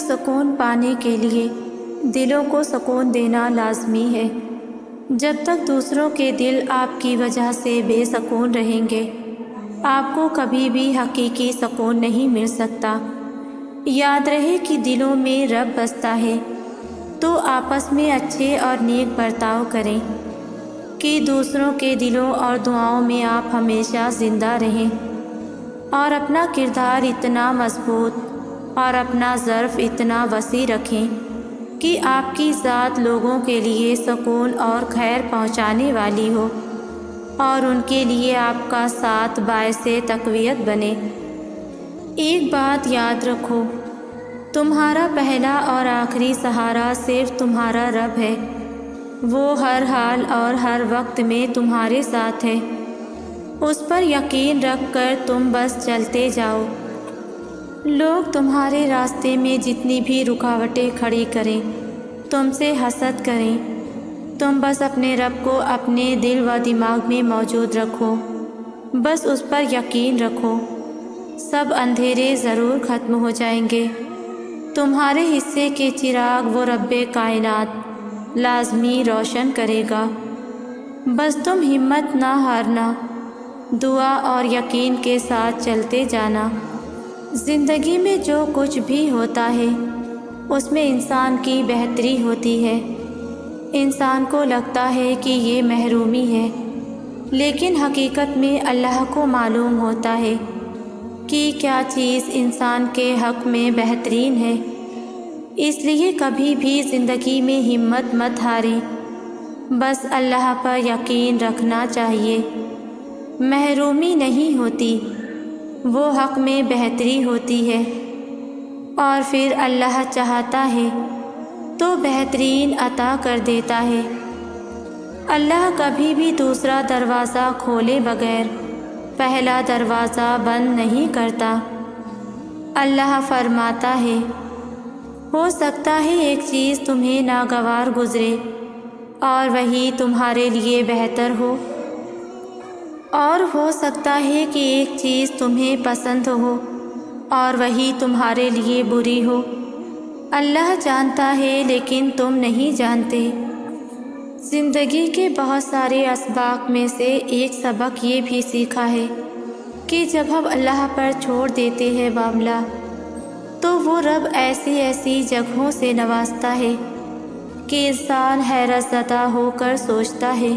سکون پانے کے لیے دلوں کو سکون دینا لازمی ہے۔ جب تک دوسروں کے دل آپ کی وجہ سے بے سکون رہیں گے، آپ کو کبھی بھی حقیقی سکون نہیں مل سکتا۔ یاد رہے کہ دلوں میں رب بستا ہے، تو آپس میں اچھے اور نیک برتاؤ کریں کہ دوسروں کے دلوں اور دعاؤں میں آپ ہمیشہ زندہ رہیں، اور اپنا کردار اتنا مضبوط اور اپنا ظرف اتنا وسیع رکھیں کہ آپ کی ذات لوگوں کے لیے سکون اور خیر پہنچانے والی ہو، اور ان کے لیے آپ کا ساتھ باعث تقویت بنے۔ ایک بات یاد رکھو، تمہارا پہلا اور آخری سہارا صرف تمہارا رب ہے۔ وہ ہر حال اور ہر وقت میں تمہارے ساتھ ہے۔ اس پر یقین رکھ کر تم بس چلتے جاؤ۔ لوگ تمہارے راستے میں جتنی بھی رکاوٹیں کھڑی کریں، تم سے حسد کریں، تم بس اپنے رب کو اپنے دل و دماغ میں موجود رکھو، بس اس پر یقین رکھو۔ سب اندھیرے ضرور ختم ہو جائیں گے، تمہارے حصے کے چراغ وہ رب کائنات لازمی روشن کرے گا۔ بس تم ہمت نہ ہارنا، دعا اور یقین کے ساتھ چلتے جانا۔ زندگی میں جو کچھ بھی ہوتا ہے اس میں انسان کی بہتری ہوتی ہے۔ انسان کو لگتا ہے کہ یہ محرومی ہے، لیکن حقیقت میں اللہ کو معلوم ہوتا ہے کہ کیا چیز انسان کے حق میں بہترین ہے۔ اس لیے کبھی بھی زندگی میں ہمت مت ہاریں، بس اللہ پر یقین رکھنا چاہیے۔ محرومی نہیں ہوتی، وہ حق میں بہتری ہوتی ہے، اور پھر اللہ چاہتا ہے تو بہترین عطا کر دیتا ہے۔ اللہ کبھی بھی دوسرا دروازہ کھولے بغیر پہلا دروازہ بند نہیں کرتا۔ اللہ فرماتا ہے، ہو سکتا ہے ایک چیز تمہیں ناگوار گزرے اور وہی تمہارے لیے بہتر ہو، اور ہو سکتا ہے کہ ایک چیز تمہیں پسند ہو اور وہی تمہارے لیے بری ہو۔ اللہ جانتا ہے لیکن تم نہیں جانتے۔ زندگی کے بہت سارے اسباق میں سے ایک سبق یہ بھی سیکھا ہے کہ جب ہم اللہ پر چھوڑ دیتے ہیں معاملہ، تو وہ رب ایسی ایسی جگہوں سے نوازتا ہے کہ انسان حیرت زدہ ہو کر سوچتا ہے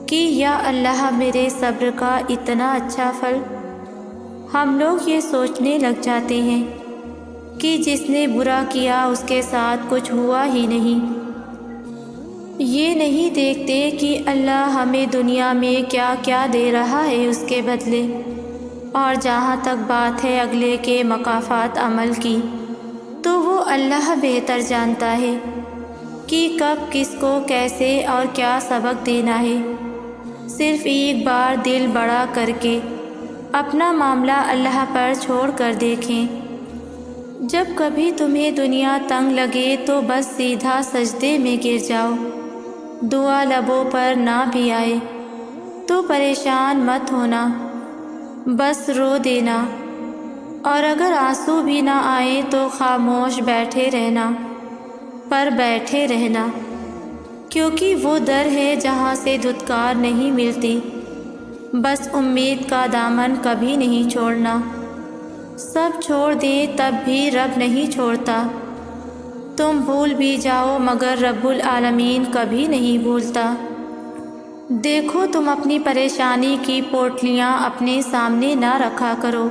کہ یا اللہ میرے صبر کا اتنا اچھا پھل۔ ہم لوگ یہ سوچنے لگ جاتے ہیں کہ جس نے برا کیا اس کے ساتھ کچھ ہوا ہی نہیں۔ یہ نہیں دیکھتے کہ اللہ ہمیں دنیا میں کیا کیا دے رہا ہے اس کے بدلے۔ اور جہاں تک بات ہے اگلے کے مکافات عمل کی، تو وہ اللہ بہتر جانتا ہے کہ کب کس کو کیسے اور کیا سبق دینا ہے۔ صرف ایک بار دل بڑا کر کے اپنا معاملہ اللہ پر چھوڑ کر دیکھیں۔ جب کبھی تمہیں دنیا تنگ لگے تو بس سیدھا سجدے میں گر جاؤ۔ دعا لبوں پر نہ بھی آئے تو پریشان مت ہونا، بس رو دینا، اور اگر آنسو بھی نہ آئے تو خاموش بیٹھے رہنا، پر بیٹھے رہنا، کیونکہ وہ در ہے جہاں سے دھتکار نہیں ملتی۔ بس امید کا دامن کبھی نہیں چھوڑنا۔ سب چھوڑ دیں تب بھی رب نہیں چھوڑتا۔ تم بھول بھی جاؤ مگر رب العالمین کبھی نہیں بھولتا۔ دیکھو تم اپنی پریشانی کی پوٹلیاں اپنے سامنے نہ رکھا کرو،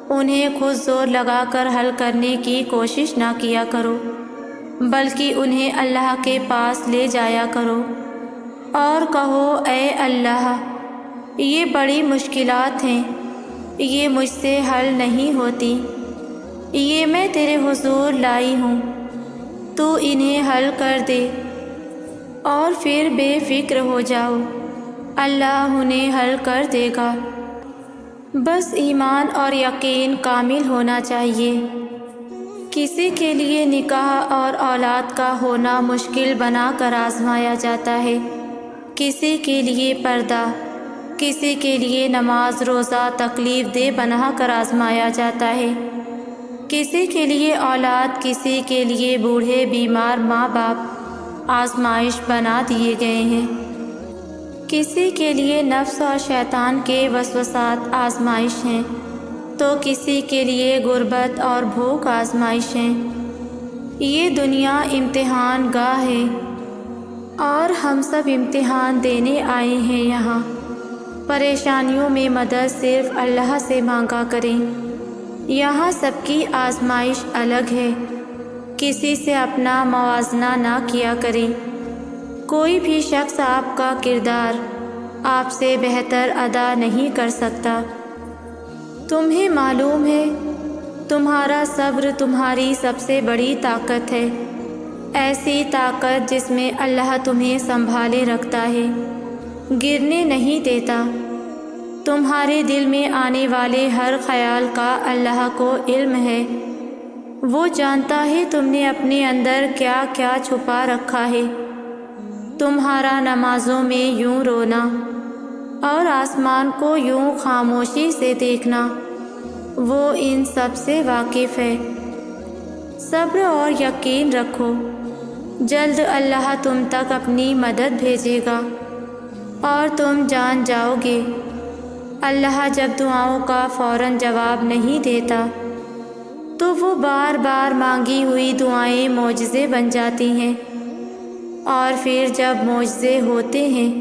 انہیں خود زور لگا کر حل کرنے کی کوشش نہ کیا کرو، بلکہ انہیں اللہ کے پاس لے جایا کرو اور کہو، اے اللہ، یہ بڑی مشکلات ہیں، یہ مجھ سے حل نہیں ہوتی، یہ میں تیرے حضور لائی ہوں، تو انہیں حل کر دے، اور پھر بے فکر ہو جاؤ، اللہ انہیں حل کر دے گا۔ بس ایمان اور یقین کامل ہونا چاہیے۔ کسی کے لیے نکاح اور اولاد کا ہونا مشکل بنا کر آزمایا جاتا ہے، کسی کے لیے پردہ، کسی کے لیے نماز روزہ تکلیف دہ بنا کر آزمایا جاتا ہے۔ کسی کے لیے اولاد، کسی کے لیے بوڑھے بیمار ماں باپ آزمائش بنا دیے گئے ہیں، کسی کے لیے نفس اور شیطان کے وسوسات آزمائش ہیں، تو کسی کے لیے غربت اور بھوک آزمائش ہیں۔ یہ دنیا امتحان گاہ ہے اور ہم سب امتحان دینے آئے ہیں یہاں۔ پریشانیوں میں مدد صرف اللہ سے مانگا کریں۔ یہاں سب کی آزمائش الگ ہے، کسی سے اپنا موازنہ نہ کیا کریں۔ کوئی بھی شخص آپ کا کردار آپ سے بہتر ادا نہیں کر سکتا۔ تمہیں معلوم ہے تمہارا صبر تمہاری سب سے بڑی طاقت ہے، ایسی طاقت جس میں اللہ تمہیں سنبھالے رکھتا ہے، گرنے نہیں دیتا۔ تمہارے دل میں آنے والے ہر خیال کا اللہ کو علم ہے، وہ جانتا ہے تم نے اپنے اندر کیا کیا چھپا رکھا ہے۔ تمہارا نمازوں میں یوں رونا اور آسمان کو یوں خاموشی سے دیکھنا، وہ ان سب سے واقف ہے۔ صبر اور یقین رکھو، جلد اللہ تم تک اپنی مدد بھیجے گا اور تم جان جاؤ گے۔ اللہ جب دعاؤں کا فوراً جواب نہیں دیتا تو وہ بار بار مانگی ہوئی دعائیں معجزے بن جاتی ہیں، اور پھر جب معجزے ہوتے ہیں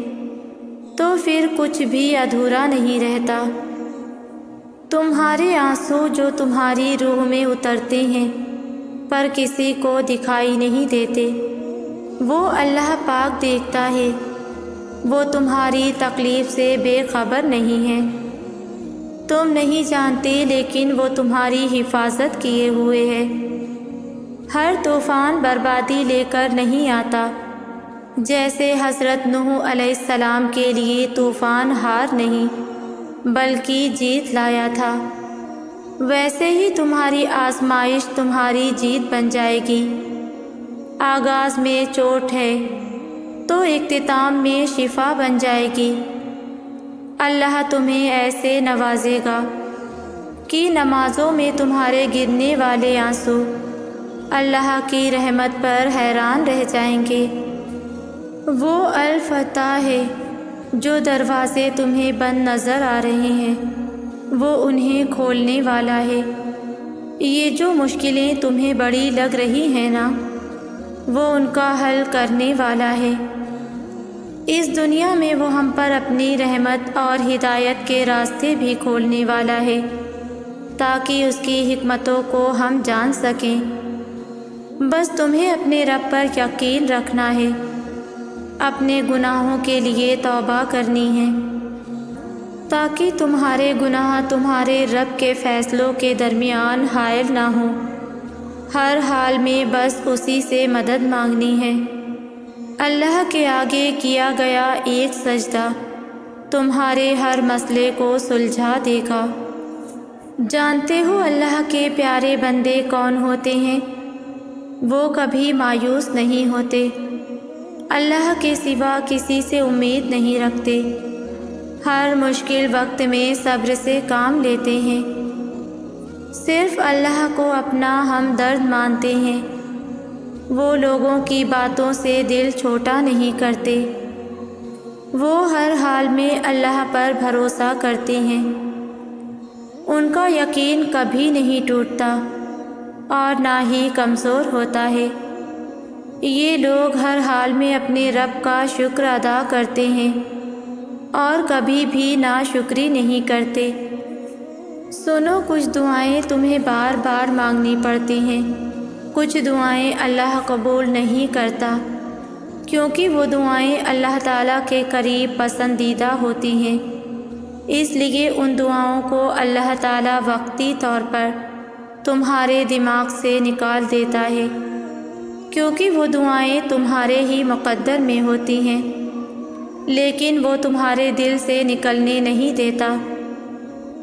تو پھر کچھ بھی ادھورا نہیں رہتا۔ تمہارے آنسو جو تمہاری روح میں اترتے ہیں پر کسی کو دکھائی نہیں دیتے، وہ اللہ پاک دیکھتا ہے، وہ تمہاری تکلیف سے بے خبر نہیں ہے۔ تم نہیں جانتے لیکن وہ تمہاری حفاظت کیے ہوئے ہے۔ ہر طوفان بربادی لے کر نہیں آتا، جیسے حضرت نوح علیہ السلام کے لیے طوفان ہار نہیں بلکہ جیت لایا تھا، ویسے ہی تمہاری آزمائش تمہاری جیت بن جائے گی۔ آغاز میں چوٹ ہے تو اختتام میں شفا بن جائے گی۔ اللہ تمہیں ایسے نوازے گا کہ نمازوں میں تمہارے گرنے والے آنسو اللہ کی رحمت پر حیران رہ جائیں گے۔ وہ الفتح ہے، جو دروازے تمہیں بند نظر آ رہے ہیں وہ انہیں کھولنے والا ہے۔ یہ جو مشکلیں تمہیں بڑی لگ رہی ہیں نا، وہ ان کا حل کرنے والا ہے۔ اس دنیا میں وہ ہم پر اپنی رحمت اور ہدایت کے راستے بھی کھولنے والا ہے تاکہ اس کی حکمتوں کو ہم جان سکیں۔ بس تمہیں اپنے رب پر یقین رکھنا ہے، اپنے گناہوں کے لیے توبہ کرنی ہے تاکہ تمہارے گناہ تمہارے رب کے فیصلوں کے درمیان حائل نہ ہوں۔ ہر حال میں بس اسی سے مدد مانگنی ہے۔ اللہ کے آگے کیا گیا ایک سجدہ تمہارے ہر مسئلے کو سلجھا دے گا۔ جانتے ہو اللہ کے پیارے بندے کون ہوتے ہیں؟ وہ کبھی مایوس نہیں ہوتے، اللہ کے سوا کسی سے امید نہیں رکھتے، ہر مشکل وقت میں صبر سے کام لیتے ہیں، صرف اللہ کو اپنا ہمدرد مانتے ہیں۔ وہ لوگوں کی باتوں سے دل چھوٹا نہیں کرتے، وہ ہر حال میں اللہ پر بھروسہ کرتے ہیں، ان کا یقین کبھی نہیں ٹوٹتا اور نہ ہی کمزور ہوتا ہے۔ یہ لوگ ہر حال میں اپنے رب کا شکر ادا کرتے ہیں اور کبھی بھی ناشکری نہیں کرتے۔ سنو، کچھ دعائیں تمہیں بار بار مانگنی پڑتی ہیں، کچھ دعائیں اللہ قبول نہیں کرتا کیونکہ وہ دعائیں اللہ تعالیٰ کے قریب پسندیدہ ہوتی ہیں، اس لیے ان دعاؤں کو اللہ تعالیٰ وقتی طور پر تمہارے دماغ سے نکال دیتا ہے، کیونکہ وہ دعائیں تمہارے ہی مقدر میں ہوتی ہیں، لیکن وہ تمہارے دل سے نکلنے نہیں دیتا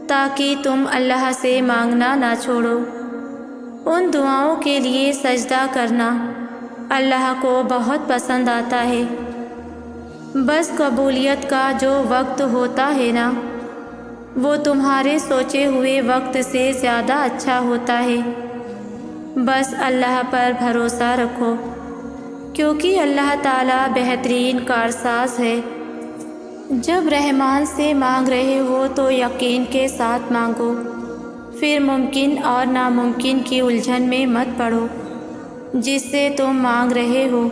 تاکہ تم اللہ سے مانگنا نہ چھوڑو۔ ان دعاؤں کے لیے سجدہ کرنا اللہ کو بہت پسند آتا ہے، بس قبولیت کا جو وقت ہوتا ہے نا، وہ تمہارے سوچے ہوئے وقت سے زیادہ اچھا ہوتا ہے۔ بس اللہ پر بھروسہ رکھو، کیونکہ اللہ تعالیٰ بہترین کارساز ہے۔ جب رحمان سے مانگ رہے ہو تو یقین کے ساتھ مانگو، پھر ممکن اور ناممکن کی الجھن میں مت پڑو۔ جس سے تم مانگ رہے ہو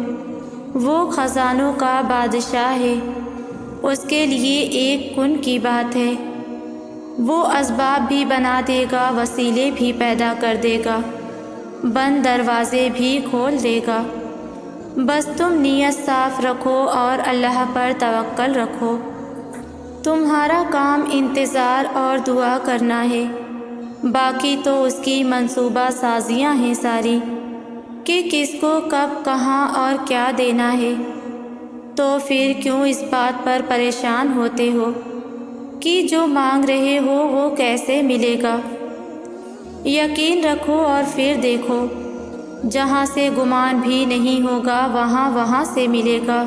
وہ خزانوں کا بادشاہ ہے، اس کے لیے ایک کن کی بات ہے، وہ اسباب بھی بنا دے گا، وسیلے بھی پیدا کر دے گا، بند دروازے بھی کھول دے گا۔ بس تم نیت صاف رکھو اور اللہ پر توکل رکھو۔ تمہارا کام انتظار اور دعا کرنا ہے، باقی تو اس کی منصوبہ سازیاں ہیں ساری، کہ کس کو کب کہاں اور کیا دینا ہے۔ تو پھر کیوں اس بات پر پریشان ہوتے ہو کہ جو مانگ رہے ہو وہ کیسے ملے گا؟ یقین رکھو اور پھر دیکھو، جہاں سے گمان بھی نہیں ہوگا وہاں سے ملے گا۔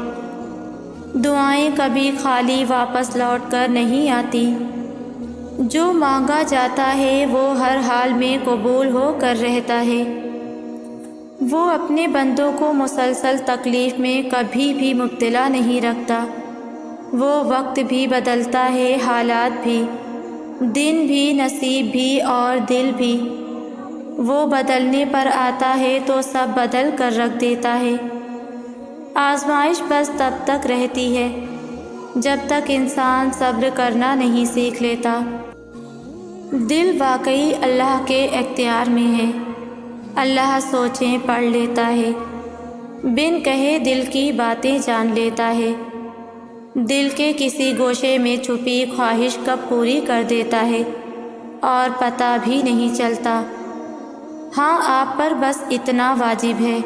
دعائیں کبھی خالی واپس لوٹ کر نہیں آتی، جو مانگا جاتا ہے وہ ہر حال میں قبول ہو کر رہتا ہے۔ وہ اپنے بندوں کو مسلسل تکلیف میں کبھی بھی مبتلا نہیں رکھتا۔ وہ وقت بھی بدلتا ہے، حالات بھی، دن بھی، نصیب بھی اور دل بھی۔ وہ بدلنے پر آتا ہے تو سب بدل کر رکھ دیتا ہے۔ آزمائش بس تب تک رہتی ہے جب تک انسان صبر کرنا نہیں سیکھ لیتا۔ دل واقعی اللہ کے اختیار میں ہے، اللہ سوچیں پڑھ لیتا ہے، بن کہے دل کی باتیں جان لیتا ہے، دل کے کسی گوشے میں چھپی خواہش کب پوری کر دیتا ہے اور پتہ بھی نہیں چلتا۔ ہاں، آپ پر بس اتنا واجب ہے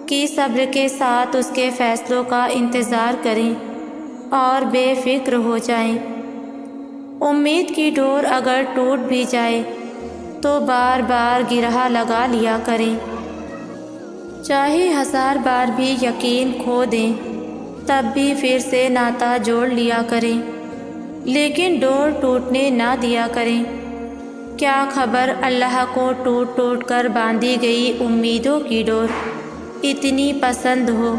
کہ صبر کے ساتھ اس کے فیصلوں کا انتظار کریں اور بے فکر ہو جائیں۔ امید کی ڈور اگر ٹوٹ بھی جائے تو بار بار گرہ لگا لیا کریں، چاہے 1000 بار بھی یقین کھو دیں تب بھی پھر سے ناتا جوڑ لیا کریں، لیکن ڈور ٹوٹنے نہ دیا کریں۔ کیا خبر اللہ کو ٹوٹ ٹوٹ کر باندھی گئی امیدوں کی ڈور اتنی پسند ہو،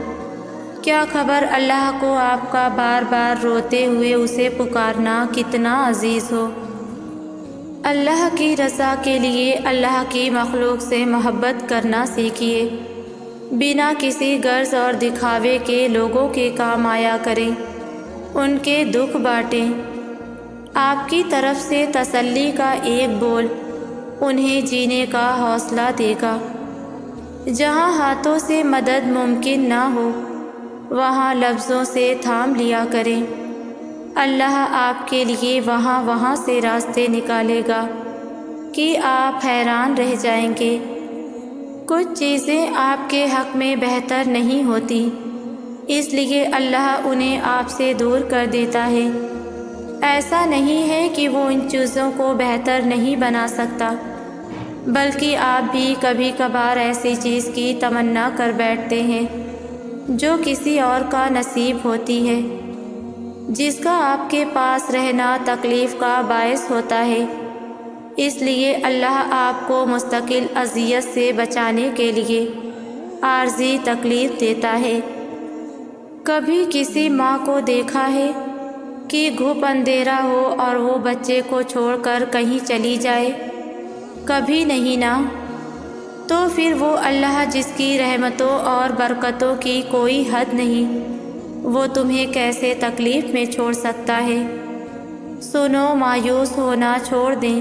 کیا خبر اللہ کو آپ کا بار بار روتے ہوئے اسے پکارنا کتنا عزیز ہو۔ اللہ کی رضا کے لیے اللہ کی مخلوق سے محبت کرنا سیکھیے، بنا کسی غرض اور دکھاوے کے لوگوں کے کام آیا کریں، ان کے دکھ بانٹیں۔ آپ کی طرف سے تسلی کا ایک بول انہیں جینے کا حوصلہ دے گا۔ جہاں ہاتھوں سے مدد ممکن نہ ہو وہاں لفظوں سے تھام لیا کریں، اللہ آپ کے لیے وہاں سے راستے نکالے گا کہ آپ حیران رہ جائیں گے۔ کچھ چیزیں آپ کے حق میں بہتر نہیں ہوتی، اس لیے اللہ انہیں آپ سے دور کر دیتا ہے۔ ایسا نہیں ہے کہ وہ ان چیزوں کو بہتر نہیں بنا سکتا، بلکہ آپ بھی کبھی کبھار ایسی چیز کی تمنا کر بیٹھتے ہیں جو کسی اور کا نصیب ہوتی ہے، جس کا آپ کے پاس رہنا تکلیف کا باعث ہوتا ہے۔ اس لیے اللہ آپ کو مستقل اذیت سے بچانے کے لیے عارضی تکلیف دیتا ہے۔ کبھی کسی ماں کو دیکھا ہے کہ گھپ اندھیرا ہو اور وہ بچے کو چھوڑ کر کہیں چلی جائے؟ کبھی نہیں نا۔ تو پھر وہ اللہ جس کی رحمتوں اور برکتوں کی کوئی حد نہیں، وہ تمہیں کیسے تکلیف میں چھوڑ سکتا ہے؟ سنو، مایوس ہونا چھوڑ دیں،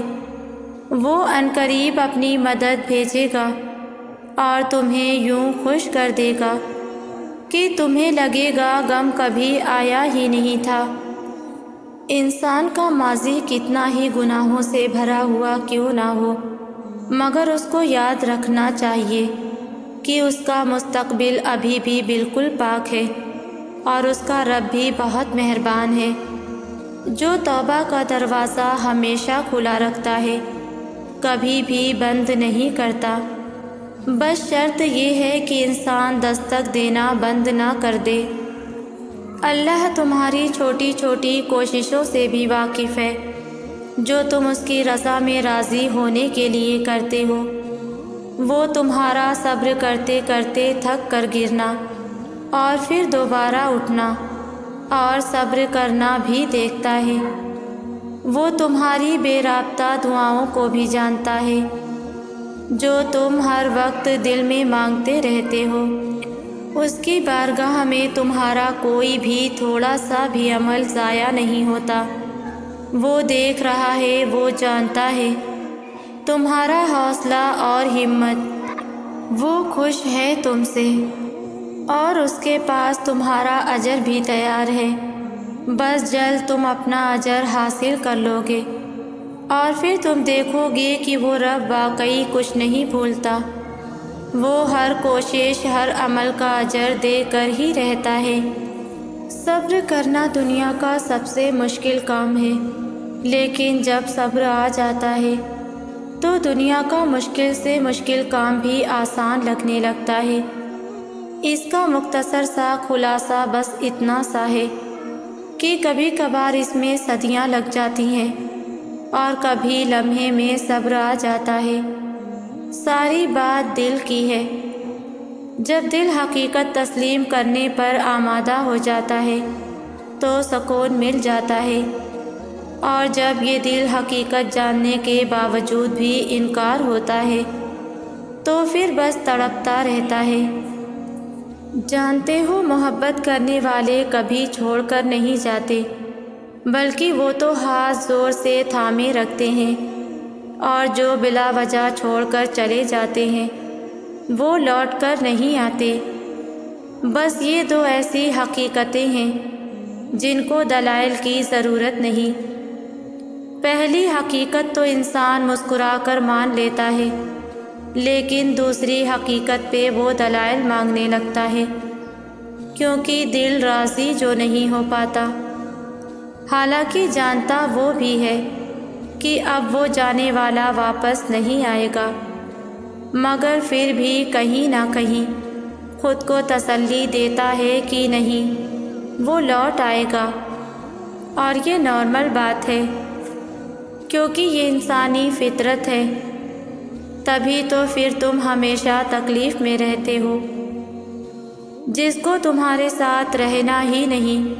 وہ عنقریب اپنی مدد بھیجے گا اور تمہیں یوں خوش کر دے گا کہ تمہیں لگے گا غم کبھی آیا ہی نہیں تھا۔ انسان کا ماضی کتنا ہی گناہوں سے بھرا ہوا کیوں نہ ہو، مگر اس کو یاد رکھنا چاہیے کہ اس کا مستقبل ابھی بھی بالکل پاک ہے اور اس کا رب بھی بہت مہربان ہے، جو توبہ کا دروازہ ہمیشہ کھلا رکھتا ہے، کبھی بھی بند نہیں کرتا۔ بس شرط یہ ہے کہ انسان دستک دینا بند نہ کر دے۔ اللہ تمہاری چھوٹی چھوٹی کوششوں سے بھی واقف ہے، جو تم اس کی رضا میں راضی ہونے کے لیے کرتے ہو۔ وہ تمہارا صبر کرتے کرتے تھک کر گرنا اور پھر دوبارہ اٹھنا اور صبر کرنا بھی دیکھتا ہے۔ وہ تمہاری بے رابطہ دعاؤں کو بھی جانتا ہے جو تم ہر وقت دل میں مانگتے رہتے ہو۔ اس کی بارگاہ میں تمہارا کوئی بھی تھوڑا سا بھی عمل ضائع نہیں ہوتا۔ وہ دیکھ رہا ہے، وہ جانتا ہے تمہارا حوصلہ اور ہمت۔ وہ خوش ہے تم سے اور اس کے پاس تمہارا اجر بھی تیار ہے۔ بس جلد تم اپنا اجر حاصل کر لو گے اور پھر تم دیکھو گے کہ وہ رب واقعی کچھ نہیں بھولتا۔ وہ ہر کوشش، ہر عمل کا اجر دے کر ہی رہتا ہے۔ صبر کرنا دنیا کا سب سے مشکل کام ہے، لیکن جب صبر آ جاتا ہے تو دنیا کا مشکل سے مشکل کام بھی آسان لگنے لگتا ہے۔ اس کا مختصر سا خلاصہ بس اتنا سا ہے کہ کبھی کبھار اس میں صدیاں لگ جاتی ہیں اور کبھی لمحے میں صبر آ جاتا ہے۔ ساری بات دل کی ہے۔ جب دل حقیقت تسلیم کرنے پر آمادہ ہو جاتا ہے تو سکون مل جاتا ہے، اور جب یہ دل حقیقت جاننے کے باوجود بھی انکار ہوتا ہے تو پھر بس تڑپتا رہتا ہے۔ جانتے ہو، محبت کرنے والے کبھی چھوڑ کر نہیں جاتے، بلکہ وہ تو ہاتھ زور سے تھامے رکھتے ہیں، اور جو بلا وجہ چھوڑ کر چلے جاتے ہیں وہ لوٹ کر نہیں آتے۔ بس یہ دو ایسی حقیقتیں ہیں جن کو دلائل کی ضرورت نہیں۔ پہلی حقیقت تو انسان مسکرا کر مان لیتا ہے، لیکن دوسری حقیقت پہ وہ دلائل مانگنے لگتا ہے، کیونکہ دل راضی جو نہیں ہو پاتا، حالانکہ جانتا وہ بھی ہے کہ اب وہ جانے والا واپس نہیں آئے گا، مگر پھر بھی کہیں نہ کہیں خود کو تسلی دیتا ہے کہ نہیں، وہ لوٹ آئے گا۔ اور یہ نارمل بات ہے، کیونکہ یہ انسانی فطرت ہے۔ تبھی تو پھر تم ہمیشہ تکلیف میں رہتے ہو۔ جس کو تمہارے ساتھ رہنا ہی نہیں،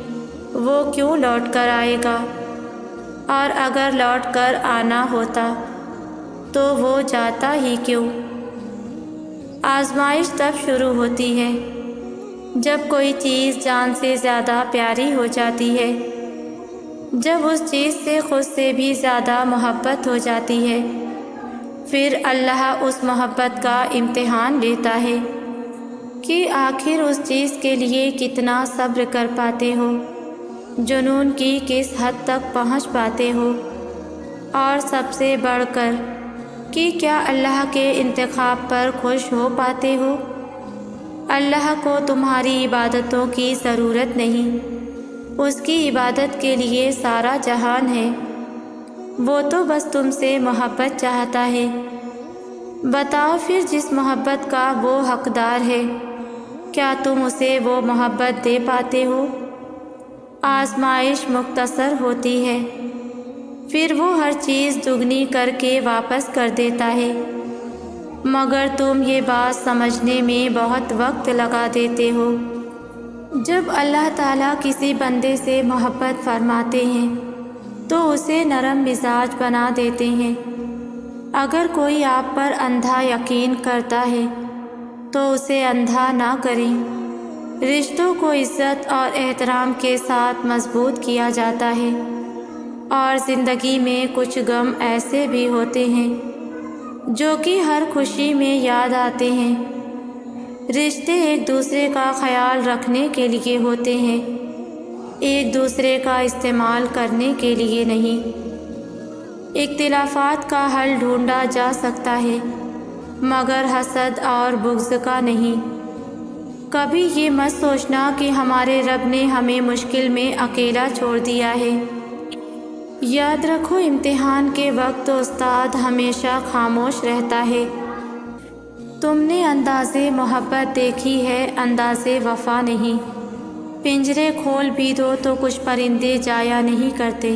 وہ کیوں لوٹ کر آئے گا؟ اور اگر لوٹ کر آنا ہوتا تو وہ جاتا ہی کیوں؟ آزمائش تب شروع ہوتی ہے جب کوئی چیز جان سے زیادہ پیاری ہو جاتی ہے، جب اس چیز سے خود سے بھی زیادہ محبت ہو جاتی ہے۔ پھر اللہ اس محبت کا امتحان لیتا ہے کہ آخر اس چیز کے لیے کتنا صبر کر پاتے ہو، جنون کی کس حد تک پہنچ پاتے ہو، اور سب سے بڑھ کر کہ کیا اللہ کے انتخاب پر خوش ہو پاتے ہو۔ اللہ کو تمہاری عبادتوں کی ضرورت نہیں، اس کی عبادت کے لیے سارا جہان ہے۔ وہ تو بس تم سے محبت چاہتا ہے۔ بتاؤ پھر، جس محبت کا وہ حقدار ہے، کیا تم اسے وہ محبت دے پاتے ہو؟ آزمائش مختصر ہوتی ہے، پھر وہ ہر چیز دگنی کر کے واپس کر دیتا ہے، مگر تم یہ بات سمجھنے میں بہت وقت لگا دیتے ہو۔ جب اللہ تعالیٰ کسی بندے سے محبت فرماتے ہیں تو اسے نرم مزاج بنا دیتے ہیں۔ اگر کوئی آپ پر اندھا یقین کرتا ہے تو اسے اندھا نہ کریں۔ رشتوں کو عزت اور احترام کے ساتھ مضبوط کیا جاتا ہے، اور زندگی میں کچھ غم ایسے بھی ہوتے ہیں جو کہ ہر خوشی میں یاد آتے ہیں۔ رشتے ایک دوسرے کا خیال رکھنے کے لیے ہوتے ہیں، ایک دوسرے کا استعمال کرنے کے لیے نہیں۔ اختلافات کا حل ڈھونڈا جا سکتا ہے، مگر حسد اور بغض کا نہیں۔ کبھی یہ مت سوچنا کہ ہمارے رب نے ہمیں مشکل میں اکیلا چھوڑ دیا ہے۔ یاد رکھو، امتحان کے وقت استاد ہمیشہ خاموش رہتا ہے۔ تم نے اندازے محبت دیکھی ہے، اندازے وفا نہیں۔ پنجرے کھول بھی دو تو کچھ پرندے جایا نہیں کرتے۔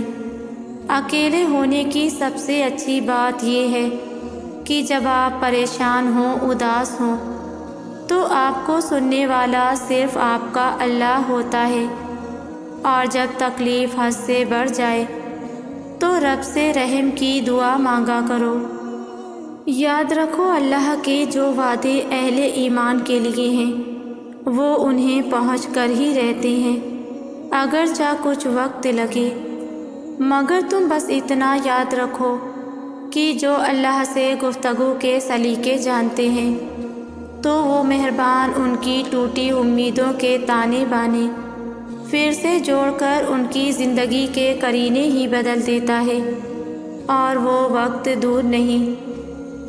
اکیلے ہونے کی سب سے اچھی بات یہ ہے کہ جب آپ پریشان ہوں، اداس ہوں، تو آپ کو سننے والا صرف آپ کا اللہ ہوتا ہے، اور جب تکلیف حد سے بڑھ جائے تو رب سے رحم کی دعا مانگا کرو۔ یاد رکھو، اللہ کے جو وعدے اہل ایمان کے لیے ہیں وہ انہیں پہنچ کر ہی رہتے ہیں، اگرچہ کچھ وقت لگے، مگر تم بس اتنا یاد رکھو کہ جو اللہ سے گفتگو کے سلیقے جانتے ہیں تو وہ مہربان ان کی ٹوٹی امیدوں کے تانے بانے پھر سے جوڑ کر ان کی زندگی کے قرینے ہی بدل دیتا ہے، اور وہ وقت دور نہیں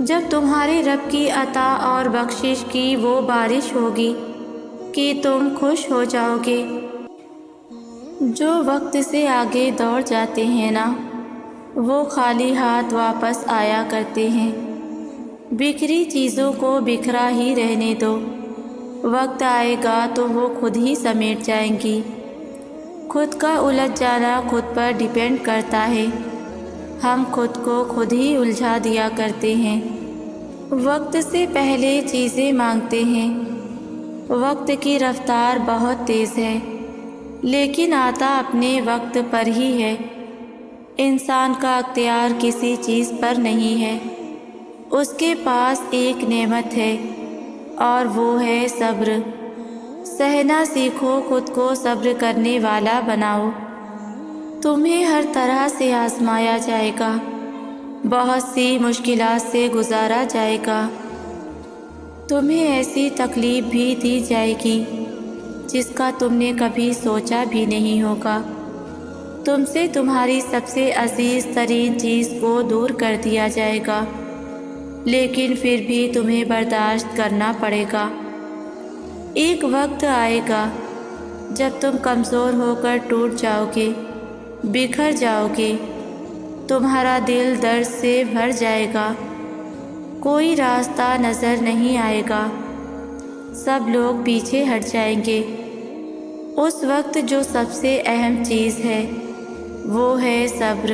جب تمہارے رب کی عطا اور بخشش کی وہ بارش ہوگی کہ تم خوش ہو جاؤ گے۔ جو وقت سے آگے دوڑ جاتے ہیں نا، وہ خالی ہاتھ واپس آیا کرتے ہیں۔ بکھری چیزوں کو بکھرا ہی رہنے دو، وقت آئے گا تو وہ خود ہی سمیٹ جائیں گی۔ خود کا الجھ جانا خود پر ڈیپینڈ کرتا ہے، ہم خود کو خود ہی الجھا دیا کرتے ہیں، وقت سے پہلے چیزیں مانگتے ہیں۔ وقت کی رفتار بہت تیز ہے، لیکن آتا اپنے وقت پر ہی ہے۔ انسان کا اختیار کسی چیز پر نہیں ہے، اس کے پاس ایک نعمت ہے اور وہ ہے صبر۔ سہنا سیکھو، خود کو صبر کرنے والا بناؤ۔ تمہیں ہر طرح سے آزمایا جائے گا، بہت سی مشکلات سے گزارا جائے گا، تمہیں ایسی تکلیف بھی دی جائے گی جس کا تم نے کبھی سوچا بھی نہیں ہوگا۔ تم سے تمہاری سب سے عزیز ترین چیز کو دور کر دیا جائے گا، لیکن پھر بھی تمہیں برداشت کرنا پڑے گا۔ ایک وقت آئے گا جب تم کمزور ہو کر ٹوٹ جاؤ گے، بکھر جاؤ گے، تمہارا دل درد سے بھر جائے گا، کوئی راستہ نظر نہیں آئے گا، سب لوگ پیچھے ہٹ جائیں گے۔ اس وقت جو سب سے اہم چیز ہے وہ ہے صبر۔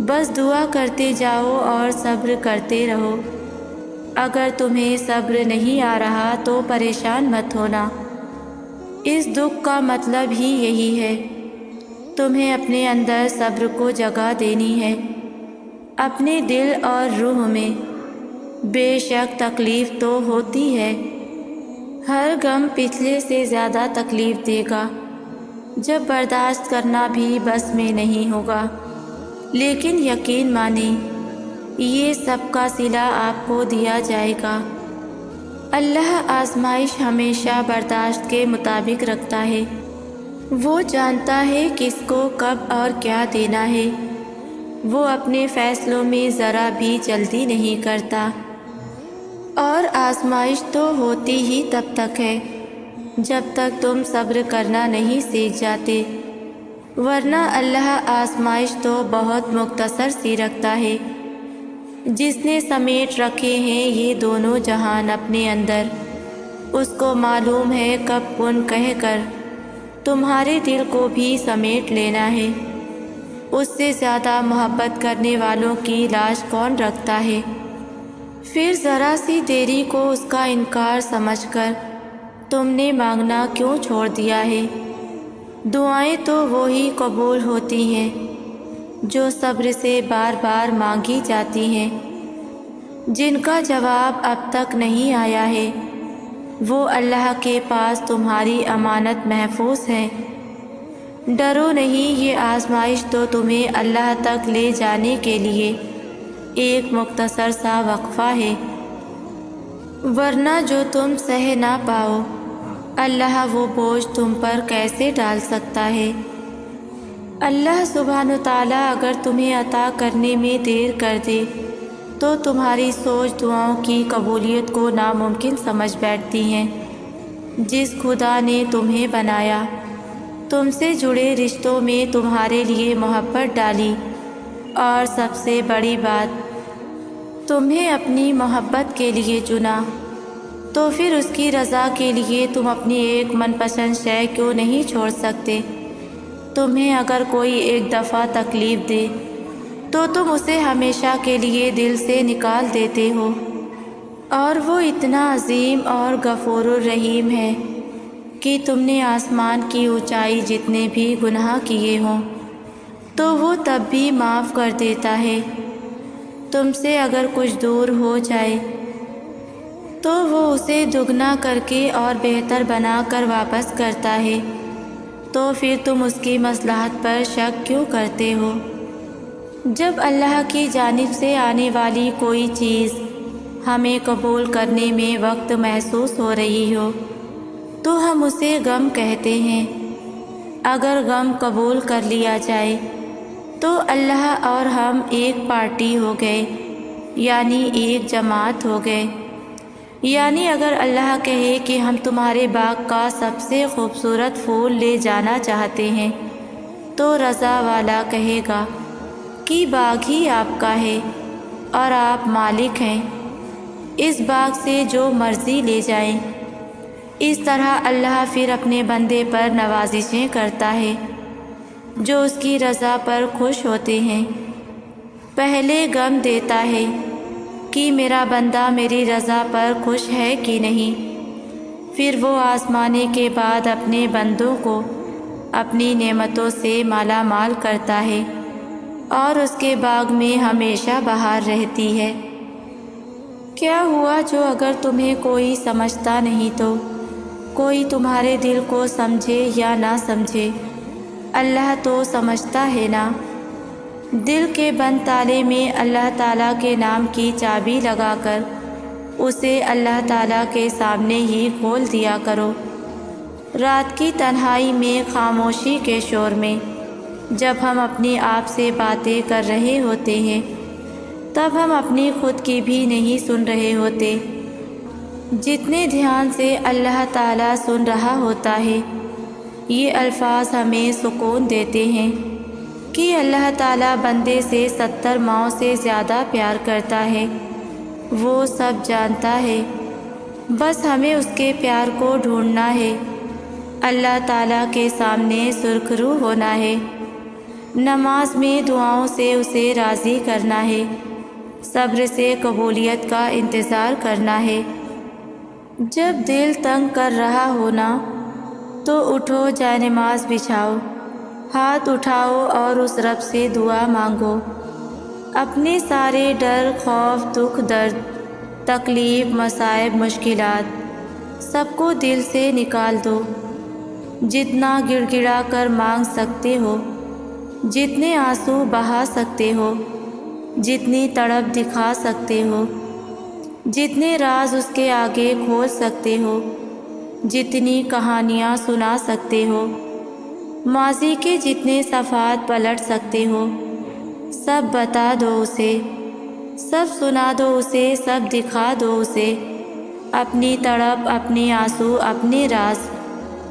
بس دعا کرتے جاؤ اور صبر کرتے رہو۔ اگر تمہیں صبر نہیں آ رہا تو پریشان مت ہونا، اس دکھ کا مطلب ہی یہی ہے۔ تمہیں اپنے اندر صبر کو جگہ دینی ہے، اپنے دل اور روح میں۔ بے شک تکلیف تو ہوتی ہے، ہر غم پچھلے سے زیادہ تکلیف دے گا، جب برداشت کرنا بھی بس میں نہیں ہوگا، لیکن یقین مانیں یہ سب کا صلہ آپ کو دیا جائے گا۔ اللہ آزمائش ہمیشہ برداشت کے مطابق رکھتا ہے، وہ جانتا ہے کس کو کب اور کیا دینا ہے، وہ اپنے فیصلوں میں ذرا بھی جلدی نہیں کرتا۔ اور آزمائش تو ہوتی ہی تب تک ہے جب تک تم صبر کرنا نہیں سیکھ جاتے، ورنہ اللہ آزمائش تو بہت مختصر سی رکھتا ہے۔ جس نے سمیٹ رکھے ہیں یہ دونوں جہان اپنے اندر، اس کو معلوم ہے کب کن کہہ کر تمہارے دل کو بھی سمیٹ لینا ہے۔ اس سے زیادہ محبت کرنے والوں کی لاش کون رکھتا ہے؟ پھر ذرا سی دیری کو اس کا انکار سمجھ کر تم نے مانگنا کیوں چھوڑ دیا ہے؟ دعائیں تو وہی قبول ہوتی ہیں جو صبر سے بار بار مانگی جاتی ہیں، جن کا جواب اب تک نہیں آیا ہے، وہ اللہ کے پاس تمہاری امانت محفوظ ہے۔ ڈرو نہیں، یہ آزمائش تو تمہیں اللہ تک لے جانے کے لیے ایک مختصر سا وقفہ ہے، ورنہ جو تم سہ نہ پاؤ اللہ وہ بوجھ تم پر کیسے ڈال سکتا ہے؟ اللہ سبحانہ وتعالیٰ اگر تمہیں عطا کرنے میں دیر کر دے تو تمہاری سوچ دعاؤں کی قبولیت کو ناممکن سمجھ بیٹھتی ہیں۔ جس خدا نے تمہیں بنایا، تم سے جڑے رشتوں میں تمہارے لیے محبت ڈالی، اور سب سے بڑی بات تمہیں اپنی محبت کے لیے چنا، تو پھر اس کی رضا کے لیے تم اپنی ایک من پسند شے کیوں نہیں چھوڑ سکتے؟ تمہیں اگر کوئی ایک دفعہ تکلیف دے تو تم اسے ہمیشہ کے لیے دل سے نکال دیتے ہو، اور وہ اتنا عظیم اور غفور الرحیم ہے کہ تم نے آسمان کی اونچائی جتنے بھی گناہ کیے ہوں تو وہ تب بھی معاف کر دیتا ہے۔ تم سے اگر کچھ دور ہو جائے تو وہ اسے دگنا کر کے اور بہتر بنا کر واپس کرتا ہے، تو پھر تم اس کی مصلحت پر شک کیوں کرتے ہو؟ جب اللہ کی جانب سے آنے والی کوئی چیز ہمیں قبول کرنے میں وقت محسوس ہو رہی ہو تو ہم اسے غم کہتے ہیں۔ اگر غم قبول کر لیا جائے تو اللہ اور ہم ایک پارٹی ہو گئے، یعنی ایک جماعت ہو گئے۔ یعنی اگر اللہ کہے کہ ہم تمہارے باغ کا سب سے خوبصورت پھول لے جانا چاہتے ہیں تو رضا والا کہے گا کہ باغ ہی آپ کا ہے اور آپ مالک ہیں، اس باغ سے جو مرضی لے جائیں۔ اس طرح اللہ پھر اپنے بندے پر نوازشیں کرتا ہے جو اس کی رضا پر خوش ہوتے ہیں۔ پہلے غم دیتا ہے کہ میرا بندہ میری رضا پر خوش ہے کہ نہیں، پھر وہ آزمانے کے بعد اپنے بندوں کو اپنی نعمتوں سے مالا مال کرتا ہے اور اس کے باغ میں ہمیشہ بہار رہتی ہے۔ کیا ہوا جو اگر تمہیں کوئی سمجھتا نہیں تو کوئی تمہارے دل کو سمجھے یا نہ سمجھے، اللہ تو سمجھتا ہے نا۔ دل کے بند تالے میں اللہ تعالیٰ کے نام کی چابی لگا کر اسے اللہ تعالیٰ کے سامنے ہی کھول دیا کرو۔ رات کی تنہائی میں، خاموشی کے شور میں، جب ہم اپنے آپ سے باتیں کر رہے ہوتے ہیں تب ہم اپنی خود کی بھی نہیں سن رہے ہوتے۔ جتنے دھیان سے اللہ تعالیٰ سن رہا ہوتا ہے، یہ الفاظ ہمیں سکون دیتے ہیں کہ اللہ تعالیٰ بندے سے 70 ماؤں سے زیادہ پیار کرتا ہے۔ وہ سب جانتا ہے، بس ہمیں اس کے پیار کو ڈھونڈنا ہے، اللہ تعالیٰ کے سامنے سرخ رو ہونا ہے، نماز میں دعاؤں سے اسے راضی کرنا ہے، صبر سے قبولیت کا انتظار کرنا ہے۔ جب دل تنگ کر رہا ہونا تو اٹھو، جائے نماز بچھاؤ، ہاتھ اٹھاؤ اور اس رب سے دعا مانگو۔ اپنے سارے ڈر، خوف، دکھ، درد، تکلیف، مصائب، مشکلات سب کو دل سے نکال دو۔ جتنا گڑ گڑا کر مانگ سکتے ہو، جتنے آنسو بہا سکتے ہو، جتنی تڑپ دکھا سکتے ہو، جتنے راز اس کے آگے کھول سکتے ہو، جتنی کہانیاں سنا سکتے ہو، ماضی کے جتنے صفحات پلٹ سکتے ہو، سب بتا دو اسے، سب سنا دو اسے، سب دکھا دو اسے، اپنی تڑپ، اپنے آنسو، اپنے راز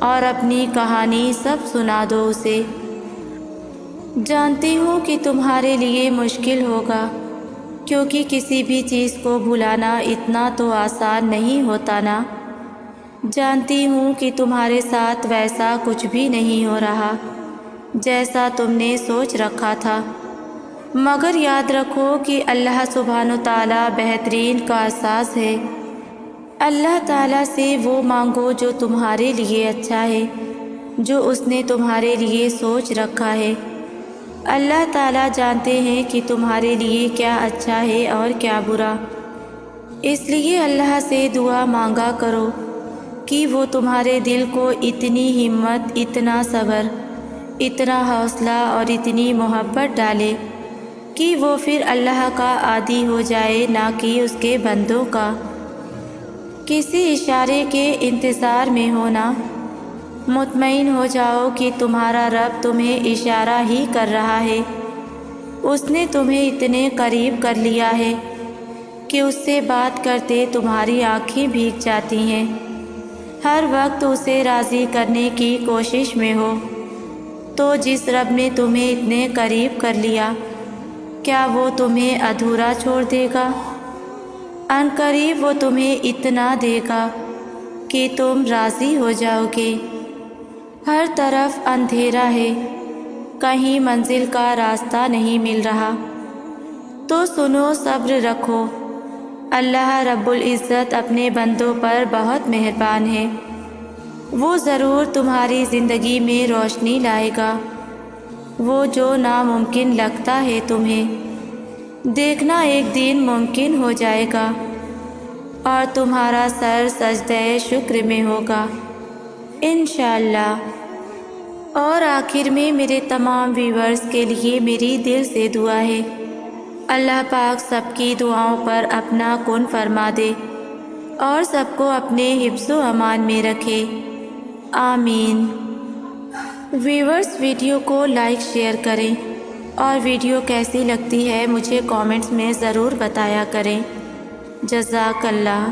اور اپنی کہانی سب سنا دو اسے۔ جانتی ہوں کہ تمہارے لیے مشکل ہوگا، کیونکہ کسی بھی چیز کو بھلانا اتنا تو آسان نہیں ہوتا نا۔ جانتی ہوں کہ تمہارے ساتھ ویسا کچھ بھی نہیں ہو رہا جیسا تم نے سوچ رکھا تھا، مگر یاد رکھو کہ اللہ سبحانہ تعالیٰ بہترین کا ساز ہے۔ اللہ تعالیٰ سے وہ مانگو جو تمہارے لیے اچھا ہے، جو اس نے تمہارے لیے سوچ رکھا ہے۔ اللہ تعالیٰ جانتے ہیں کہ تمہارے لیے کیا اچھا ہے اور کیا برا، اس لیے اللہ سے دعا مانگا کرو کہ وہ تمہارے دل کو اتنی ہمت، اتنا صبر، اتنا حوصلہ اور اتنی محبت ڈالے کہ وہ پھر اللہ کا عادی ہو جائے، نہ کہ اس کے بندوں کا۔ کسی اشارے کے انتظار میں ہونا، مطمئن ہو جاؤ کہ تمہارا رب تمہیں اشارہ ہی کر رہا ہے۔ اس نے تمہیں اتنے قریب کر لیا ہے کہ اس سے بات کرتے تمہاری آنکھیں بھیگ جاتی ہیں۔ ہر وقت اسے راضی کرنے کی کوشش میں ہو، تو جس رب نے تمہیں اتنے قریب کر لیا، کیا وہ تمہیں ادھورا چھوڑ دے گا؟ ان قریب وہ تمہیں اتنا دے گا کہ تم راضی ہو جاؤ گے۔ ہر طرف اندھیرا ہے، کہیں منزل کا راستہ نہیں مل رہا، تو سنو، صبر رکھو۔ اللہ رب العزت اپنے بندوں پر بہت مہربان ہے، وہ ضرور تمہاری زندگی میں روشنی لائے گا۔ وہ جو ناممکن لگتا ہے تمہیں، دیکھنا ایک دن ممکن ہو جائے گا اور تمہارا سر سجدہ شکر میں ہوگا انشاءاللہ۔ اور آخر میں میرے تمام ویورز کے لیے میری دل سے دعا ہے، اللہ پاک سب کی دعاؤں پر اپنا کن فرما دے اور سب کو اپنے حفظ و امان میں رکھے، آمین۔ ویورز، ویڈیو کو لائک شیئر کریں اور ویڈیو کیسی لگتی ہے مجھے کامنٹس میں ضرور بتایا کریں۔ جزاک اللہ۔